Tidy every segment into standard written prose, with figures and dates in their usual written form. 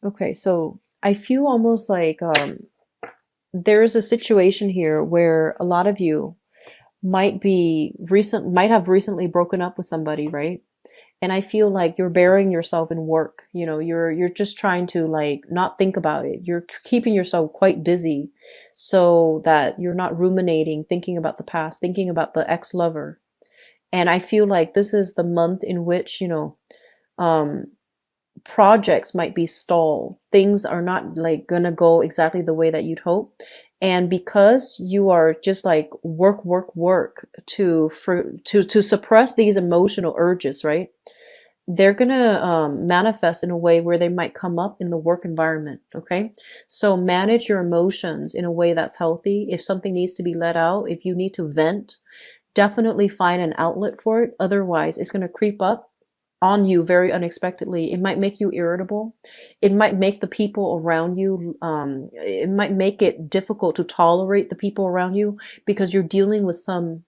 Okay, so I feel almost like there's a situation here where a lot of you might have recently broken up with somebody, right? And I feel like you're burying yourself in work. You're just trying to like not think about it. You're keeping yourself quite busy so that you're not ruminating, thinking about the past, thinking about the ex-lover. And I feel like this is the month in which, um projects might be stalled. Things are not like gonna go exactly the way that you'd hope. And because you are just like work, work, work to suppress these emotional urges, right? They're gonna manifest in a way where they might come up in the work environment. Okay, so manage your emotions in a way that's healthy. If something needs to be let out, if you need to vent, definitely find an outlet for it. Otherwise, it's gonna creep up on you very unexpectedly. It might make you irritable. It might make the people around you, it might make it difficult to tolerate the people around you because you're dealing with some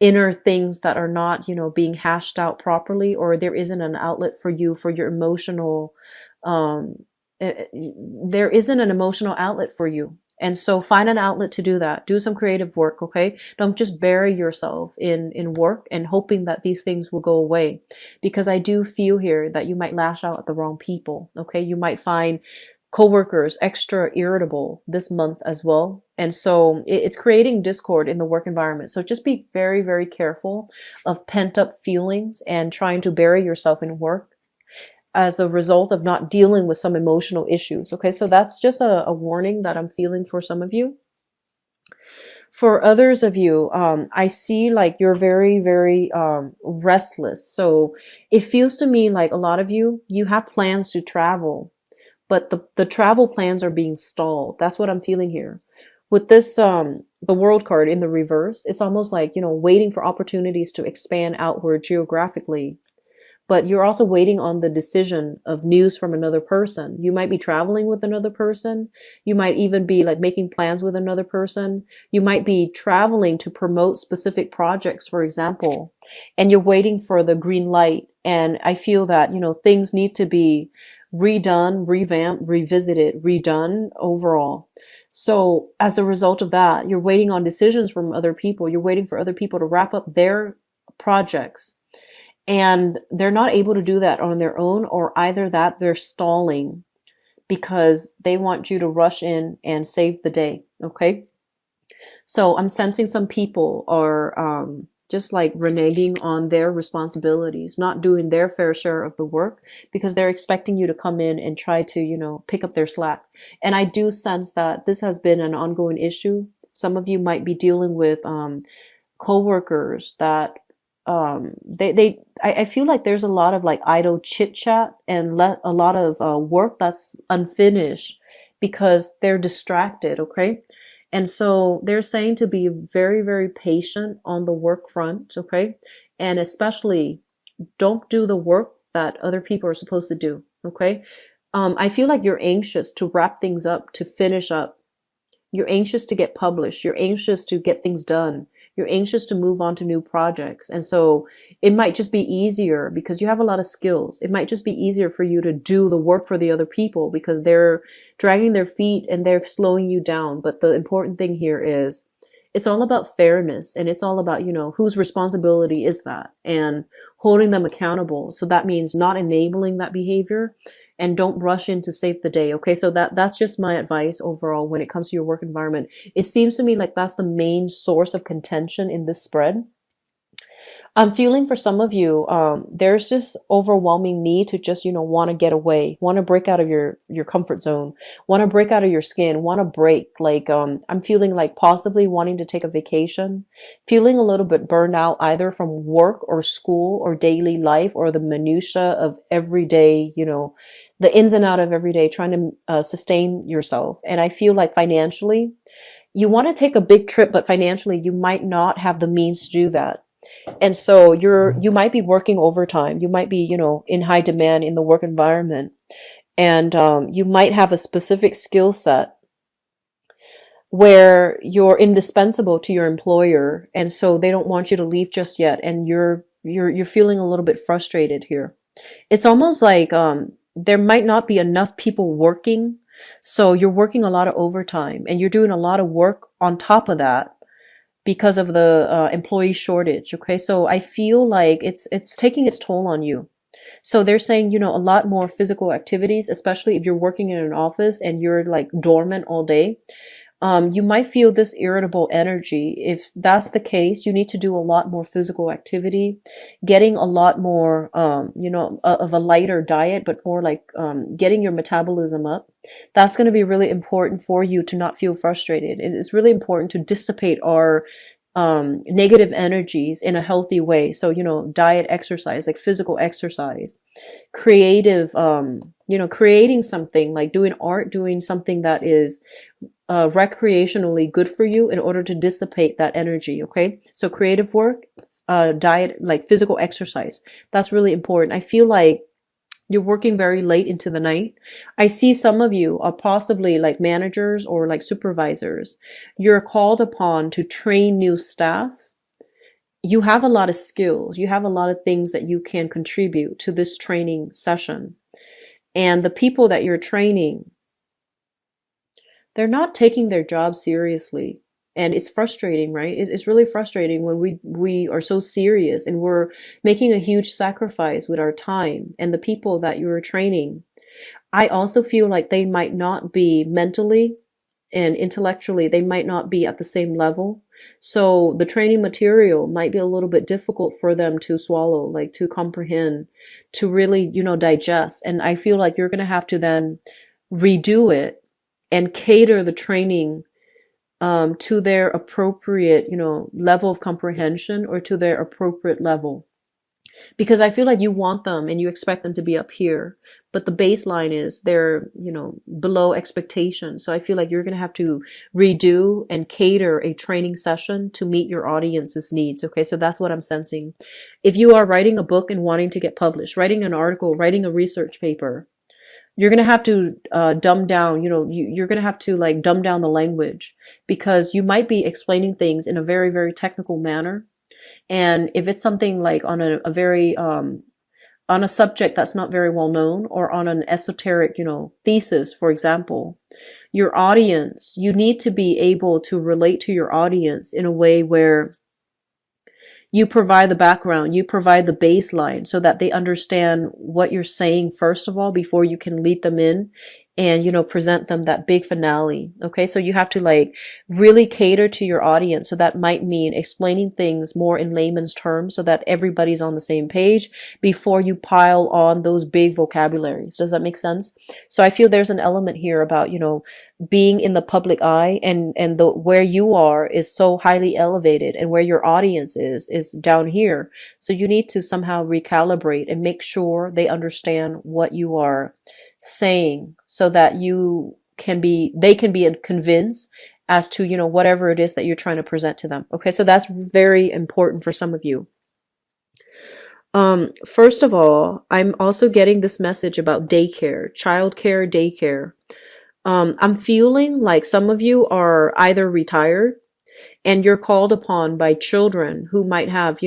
inner things that are not, being hashed out properly, or there isn't an outlet for you for your emotional, um, there isn't an emotional outlet for you. And so find an outlet to do that. Do some creative work, okay? Don't just bury yourself in work and hoping that these things will go away. Because I do feel here that you might lash out at the wrong people, okay? You might find coworkers extra irritable this month as well. And so it's creating discord in the work environment. So just be very, very careful of pent up feelings and trying to bury yourself in work as a result of not dealing with some emotional issues. Okay, so that's just a warning that I'm feeling for some of you. For others of you, I see like you're very, very restless. So it feels to me like a lot of you have plans to travel, but the travel plans are being stalled. That's what I'm feeling here. With this, the world card in the reverse, it's almost like, waiting for opportunities to expand outward geographically, but you're also waiting on the decision of news from another person. You might be traveling with another person. You might even be like making plans with another person. You might be traveling to promote specific projects, for example, and you're waiting for the green light. And I feel that, things need to be redone, revamped, revisited, redone overall. So as a result of that, you're waiting on decisions from other people. You're waiting for other people to wrap up their projects, and they're not able to do that on their own, or either that they're stalling because they want you to rush in and save the day. Okay. So I'm sensing some people are just like reneging on their responsibilities, not doing their fair share of the work because they're expecting you to come in and try to, pick up their slack. And I do sense that this has been an ongoing issue. Some of you might be dealing with coworkers that I feel like there's a lot of like idle chit chat and a lot of work that's unfinished because they're distracted. Okay. And so they're saying to be very, very patient on the work front. Okay. And especially don't do the work that other people are supposed to do. Okay. I feel like you're anxious to wrap things up, to finish up. You're anxious to get published. You're anxious to get things done. You're anxious to move on to new projects. And so it might just be easier because you have a lot of skills. It might just be easier for you to do the work for the other people because they're dragging their feet and they're slowing you down. But the important thing here is it's all about fairness, and it's all about, whose responsibility is that, and holding them accountable. So that means not enabling that behavior, and don't rush in to save the day. Okay. So that's just my advice overall when it comes to your work environment. It seems to me like that's the main source of contention in this spread. I'm feeling for some of you, there's this overwhelming need to just, want to get away, want to break out of your comfort zone, want to break out of your skin, want to break. Like, I'm feeling like possibly wanting to take a vacation, feeling a little bit burned out either from work or school or daily life or the minutia of everyday, the ins and out of every day, trying to sustain yourself. And I feel like financially, you want to take a big trip, but financially, you might not have the means to do that. And so you might be working overtime. You might be, in high demand in the work environment. And you might have a specific skill set where you're indispensable to your employer. And so they don't want you to leave just yet. And you're feeling a little bit frustrated here. It's almost like there might not be enough people working. So you're working a lot of overtime and you're doing a lot of work on top of that because of the employee shortage. Okay. So I feel like it's taking its toll on you. So they're saying, a lot more physical activities, especially if you're working in an office and you're like dormant all day. You might feel this irritable energy. If that's the case, you need to do a lot more physical activity, getting a lot more, of a lighter diet, but more like getting your metabolism up. That's going to be really important for you to not feel frustrated. It's really important to dissipate our negative energies in a healthy way. So, diet, exercise, like physical exercise, creative, creating something like doing art, doing something that is recreationally good for you in order to dissipate that energy. Okay. So creative work, diet, like physical exercise. That's really important. I feel like you're working very late into the night. I see some of you are possibly like managers or like supervisors. You're called upon to train new staff. You have a lot of skills. You have a lot of things that you can contribute to this training session. And the people that you're training, they're not taking their job seriously. And it's frustrating, right? It's really frustrating when we are so serious and we're making a huge sacrifice with our time and the people that you're training. I also feel like they might not be mentally and intellectually, they might not be at the same level. So the training material might be a little bit difficult for them to swallow, like to comprehend, to really, digest. And I feel like you're going to have to then redo it and cater the training to their appropriate, level of comprehension or to their appropriate level. Because I feel like you want them and you expect them to be up here, but the baseline is they're, below expectation. So I feel like you're going to have to redo and cater a training session to meet your audience's needs. Okay. So that's what I'm sensing. If you are writing a book and wanting to get published, writing an article, writing a research paper, you're going to have to dumb down, you're going to have to like dumb down the language because you might be explaining things in a very, very technical manner. And if it's something like on a very, on a subject that's not very well known or on an esoteric, thesis, for example, your audience, you need to be able to relate to your audience in a way where you provide the background, you provide the baseline so that they understand what you're saying, first of all, before you can lead them in and, present them that big finale. Okay. So you have to like really cater to your audience. So that might mean explaining things more in layman's terms so that everybody's on the same page before you pile on those big vocabularies. Does that make sense? So I feel there's an element here about, being in the public eye and the where you are is so highly elevated and where your audience is down here. So you need to somehow recalibrate and make sure they understand what you are saying so that they can be convinced as to, whatever it is that you're trying to present to them. Okay. So that's very important for some of you. First of all, I'm also getting this message about daycare, childcare, daycare. I'm feeling like some of you are either retired and you're called upon by children who might have,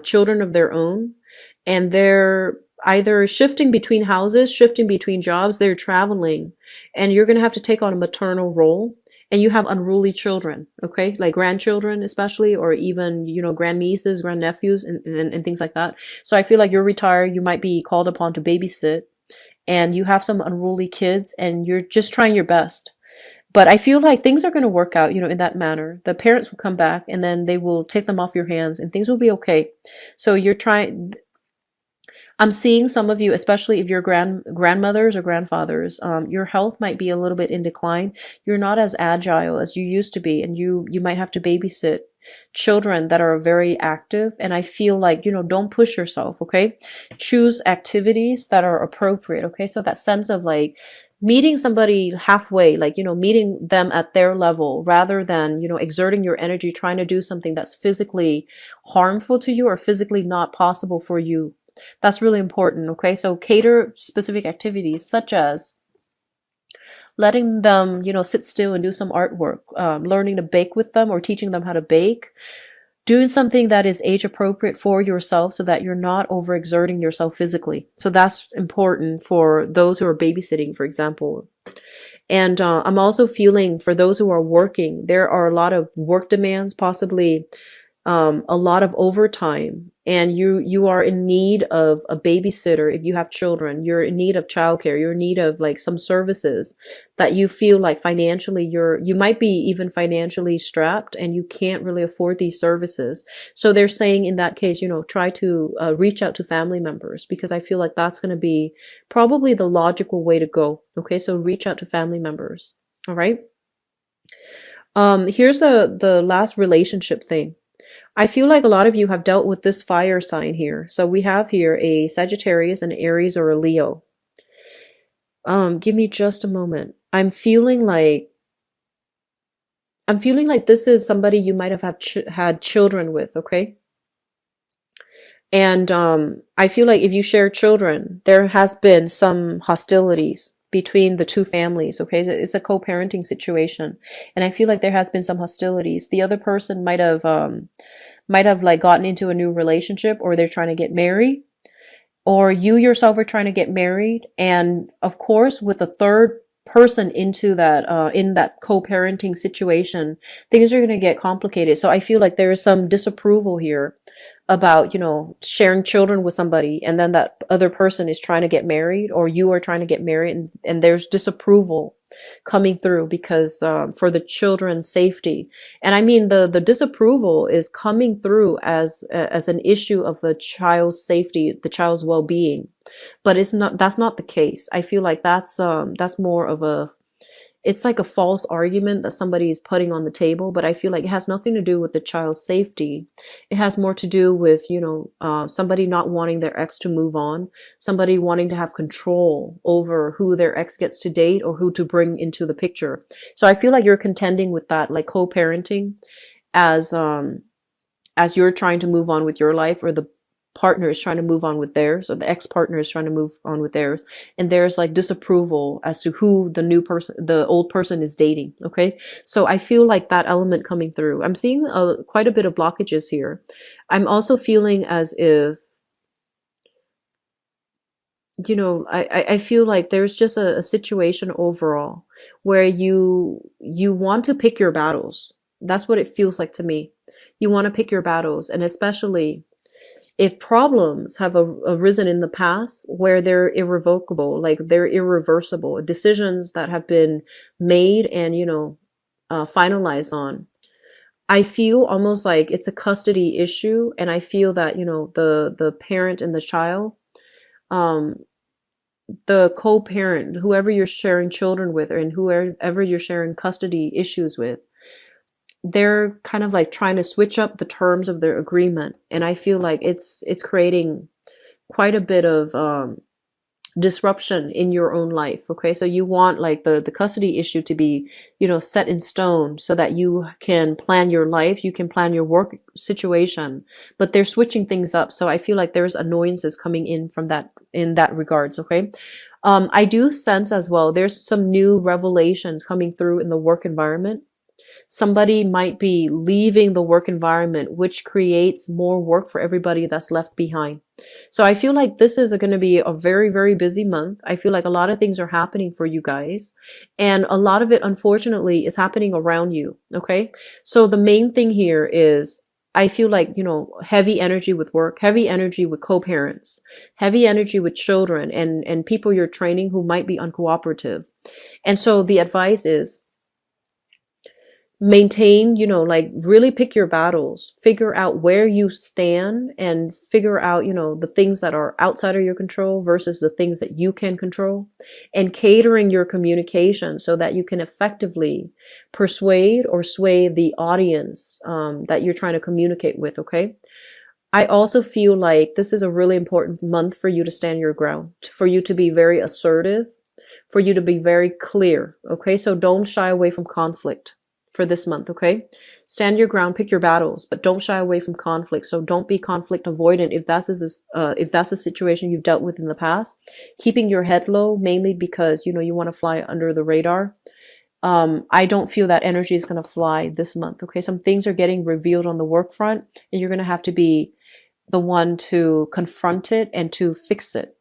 children of their own, and they're either shifting between houses, shifting between jobs, they're traveling, and you're going to have to take on a maternal role, and you have unruly children, okay? Like grandchildren especially, or even, grandnieces, grandnephews, and things like that. So I feel like you're retired, you might be called upon to babysit, and you have some unruly kids and you're just trying your best. But I feel like things are going to work out, in that manner. The parents will come back and then they will take them off your hands and things will be okay. So I'm seeing some of you, especially if you're grandmothers or grandfathers, your health might be a little bit in decline. You're not as agile as you used to be, and you might have to babysit children that are very active. And I feel like, don't push yourself, okay? Choose activities that are appropriate, okay? So that sense of like meeting somebody halfway, like, meeting them at their level rather than, exerting your energy trying to do something that's physically harmful to you or physically not possible for you. That's really important, okay? So cater specific activities such as letting them, sit still and do some artwork, learning to bake with them or teaching them how to bake, doing something that is age appropriate for yourself so that you're not overexerting yourself physically. So that's important for those who are babysitting, for example. And I'm also feeling for those who are working, there are a lot of work demands, possibly a lot of overtime, and you are in need of a babysitter. If you have children, you're in need of childcare, you're in need of like some services that you feel like financially you might be even financially strapped and you can't really afford these services. So they're saying in that case, try to reach out to family members, because I feel like that's going to be probably the logical way to go. Okay, so reach out to family members. All right. Here's the last relationship thing. I feel like a lot of you have dealt with this fire sign here. So we have here a Sagittarius, an Aries, or a Leo. Give me just a moment. I'm feeling like this is somebody you might have had children with, okay? And I feel like if you share children, there has been some hostilities between the two families, okay? It's a co-parenting situation. And I feel like there has been some hostilities. The other person might have like gotten into a new relationship, or they're trying to get married, or you yourself are trying to get married. And of course, with a third person into that, in that co-parenting situation, things are going to get complicated. So I feel like there is some disapproval here about, sharing children with somebody, and then that other person is trying to get married, or you are trying to get married, and there's disapproval coming through because for the children's safety. And I mean, the disapproval is coming through as an issue of the child's safety, the child's well-being. But that's not the case. I feel like that's more of it's like a false argument that somebody is putting on the table, but I feel like it has nothing to do with the child's safety. It has more to do with, somebody not wanting their ex to move on, somebody wanting to have control over who their ex gets to date or who to bring into the picture. So I feel like you're contending with that, like co-parenting, as you're trying to move on with your life, or the partner is trying to move on with theirs, or the ex-partner is trying to move on with theirs, and there's like disapproval as to who the old person is dating. Okay, so I feel like that element coming through. I'm seeing quite a bit of blockages here. I'm also feeling as if, I feel like there's just a situation overall where you want to pick your battles. That's what it feels like to me. You want to pick your battles, and especially if problems have arisen in the past where they're irrevocable, like they're irreversible, decisions that have been made and, finalized on. I feel almost like it's a custody issue. And I feel that, the parent and the child, the co-parent, whoever you're sharing children with, and whoever you're sharing custody issues with, they're kind of like trying to switch up the terms of their agreement. And I feel like it's creating quite a bit of disruption in your own life. Okay, so you want like the custody issue to be, set in stone so that you can plan your life, you can plan your work situation, but they're switching things up. So I feel like there's annoyances coming in from that, in that regards. Okay. I do sense as well, there's some new revelations coming through in the work environment. Somebody might be leaving the work environment, which creates more work for everybody that's left behind. So I feel like this is going to be a very, very busy month. I feel like a lot of things are happening for you guys. And a lot of it, unfortunately, is happening around you. Okay. So the main thing here is, I feel like, heavy energy with work, heavy energy with co-parents, heavy energy with children and people you're training who might be uncooperative. And so the advice is, maintain, like really pick your battles, figure out where you stand, and figure out, the things that are outside of your control versus the things that you can control, and catering your communication so that you can effectively persuade or sway the audience that you're trying to communicate with. Okay. I also feel like this is a really important month for you to stand your ground, for you to be very assertive, for you to be very clear. Okay. So don't shy away from conflict for this month. Okay. Stand your ground, pick your battles, but don't shy away from conflict. So don't be conflict avoidant if that's a situation you've dealt with in the past. Keeping your head low, mainly because, you want to fly under the radar. I don't feel that energy is going to fly this month. Okay. Some things are getting revealed on the work front, and you're going to have to be the one to confront it and to fix it.